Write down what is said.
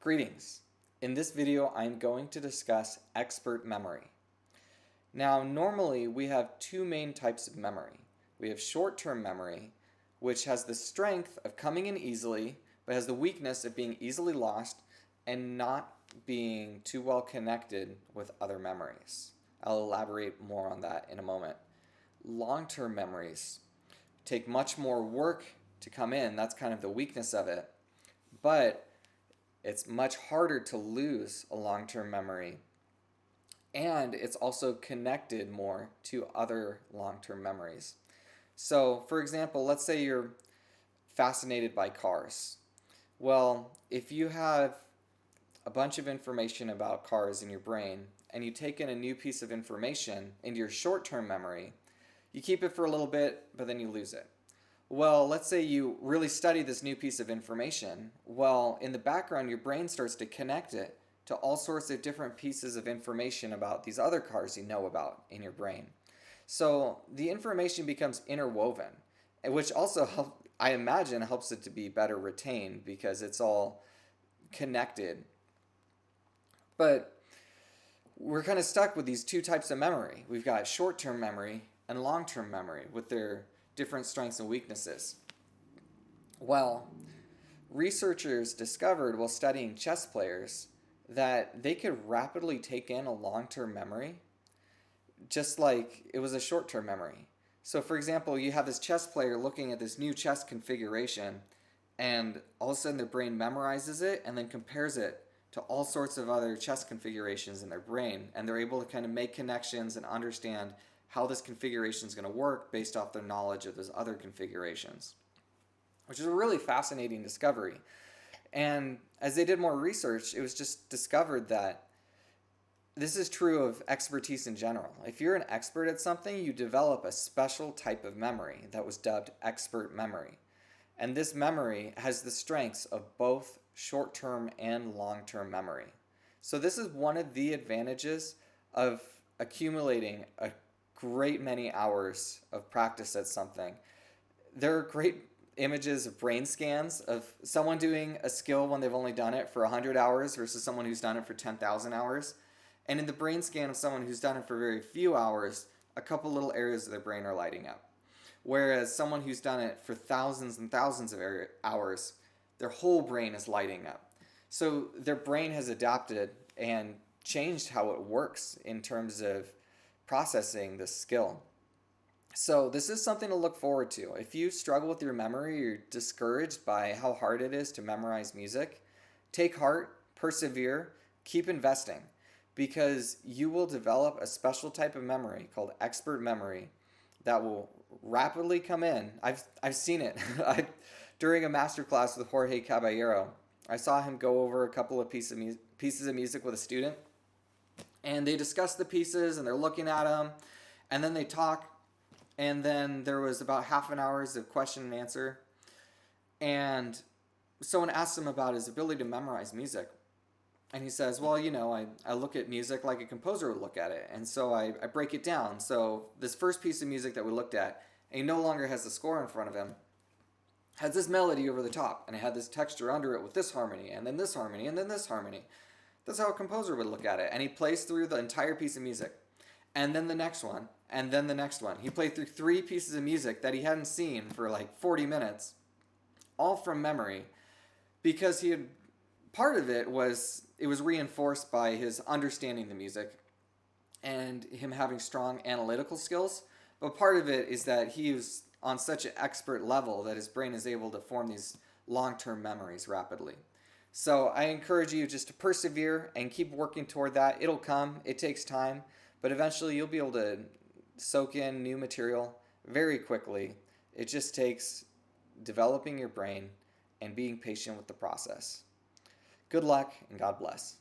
Greetings. In this video, I'm going to discuss expert memory. Now, normally we have two main types of memory. We have short-term memory, which has the strength of coming in easily, but has the weakness of being easily lost and not being too well connected with other memories. I'll elaborate more on that in a moment. Long-term memories take much more work to come in. That's kind of the weakness of it. But it's much harder to lose a long-term memory, and it's also connected more to other long-term memories. So, for example, let's say you're fascinated by cars. Well, if you have a bunch of information about cars in your brain and you take in a new piece of information into your short-term memory, you keep it for a little bit, but then you lose it. Well, let's say you really study this new piece of information. Well, in the background, your brain starts to connect it to all sorts of different pieces of information about these other cars you know about in your brain. So the information becomes interwoven, which also, I imagine, helps it to be better retained because it's all connected. But we're kind of stuck with these two types of memory. We've got short-term memory and long-term memory with their different strengths and weaknesses. Well, researchers discovered while studying chess players that they could rapidly take in a long-term memory just like it was a short-term memory. So for example, you have this chess player looking at this new chess configuration, and all of a sudden their brain memorizes it and then compares it to all sorts of other chess configurations in their brain, and they're able to kind of make connections and understand how this configuration is going to work based off their knowledge of those other configurations, which is a really fascinating discovery. And as they did more research, it was just discovered that this is true of expertise in general. If you're an expert at something, you develop a special type of memory that was dubbed expert memory. And this memory has the strengths of both short-term and long-term memory. So this is one of the advantages of accumulating a great many hours of practice at something. There are great images of brain scans of someone doing a skill when they've only done it for 100 hours versus someone who's done it for 10,000 hours. And in the brain scan of someone who's done it for very few hours, a couple little areas of their brain are lighting up. Whereas someone who's done it for thousands and thousands of hours, their whole brain is lighting up. So their brain has adapted and changed how it works in terms of processing this skill. So this is something to look forward to. If you struggle with your memory, you're discouraged by how hard it is to memorize music, take heart, persevere, keep investing, because you will develop a special type of memory called expert memory that will rapidly come in. I've seen it. During a masterclass with Jorge Caballero, I saw him go over a couple of pieces of music with a student, and they discuss the pieces and they're looking at them, and then they talk, and then there was about half an hour of question and answer, and someone asked him about his ability to memorize music, and he says, well, I look at music like a composer would look at it, and so I break it down. So this first piece of music that we looked at, and he no longer has the score in front of him, has this melody over the top, and it had this texture under it with this harmony, and then this harmony, and then this harmony. That's how a composer would look at it. And he plays through the entire piece of music. And then the next one. And then the next one. He played through 3 pieces of music that he hadn't seen for like 40 minutes. All from memory. Because part of it was reinforced by his understanding the music and him having strong analytical skills. But part of it is that he was on such an expert level that his brain is able to form these long-term memories rapidly. So I encourage you just to persevere and keep working toward that. It'll come. It takes time. But eventually you'll be able to soak in new material very quickly. It just takes developing your brain and being patient with the process. Good luck and God bless.